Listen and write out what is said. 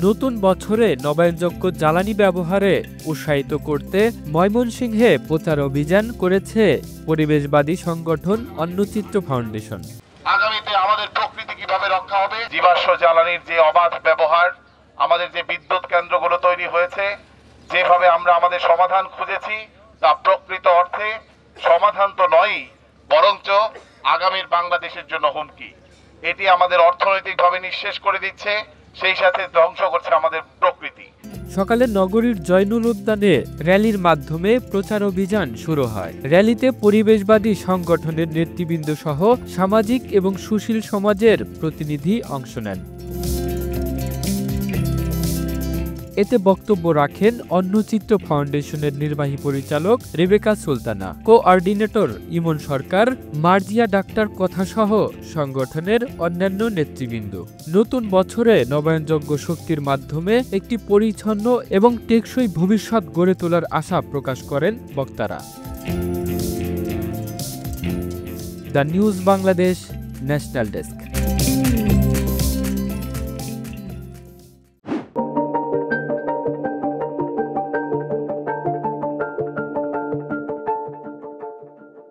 নতুন বছরে নবায়নযোগ্য জ্বালানি ব্যবহারে উৎসাহিত করতে ময়মনসিংহে প্রচার অভিযান করেছে পরিবেশবাদী সংগঠন অন্নচিত্র ফাউন্ডেশন। আগামীতে আমাদের প্রকৃতি কিভাবে রক্ষা হবে, জীবাশ্ম জ্বালানির যে অবাধ ব্যবহার, আমাদের যে বিদ্যুৎ কেন্দ্রগুলো তৈরি হয়েছে, যেভাবে আমরা আমাদের সমাধান খুঁজেছি তা প্রকৃত অর্থে সমাধান তো নয়, বরঞ্চ আগামীর বাংলাদেশের জন্য হুমকি। এটি আমাদের অর্থনৈতিকভাবে নিঃশেষ করে দিচ্ছে, সেই সাথে ধ্বংস করছে আমাদের প্রকৃতি। সকালে নগরীর জয়নুল উদ্যানে র্যালির মাধ্যমে প্রচার অভিযান শুরু হয়। র্যালিতে পরিবেশবাদী সংগঠনের নেতৃবৃন্দ সহ সামাজিক এবং সুশীল সমাজের প্রতিনিধি অংশ নেন। এতে বক্তব্য রাখেন অন্নচিত্র ফাউন্ডেশনের নির্বাহী পরিচালক রেবেকা সুলতানা, কোঅর্ডিনেটর ইমন সরকার, মার্জিয়া ডাক্তার কথাসহ সংগঠনের অন্যান্য নেতৃবৃন্দ। নতুন বছরে নবায়নযোগ্য শক্তির মাধ্যমে একটি পরিচ্ছন্ন এবং টেকসই ভবিষ্যৎ গড়ে তোলার আশা প্রকাশ করেন বক্তারা। The news Bangladesh, national desk.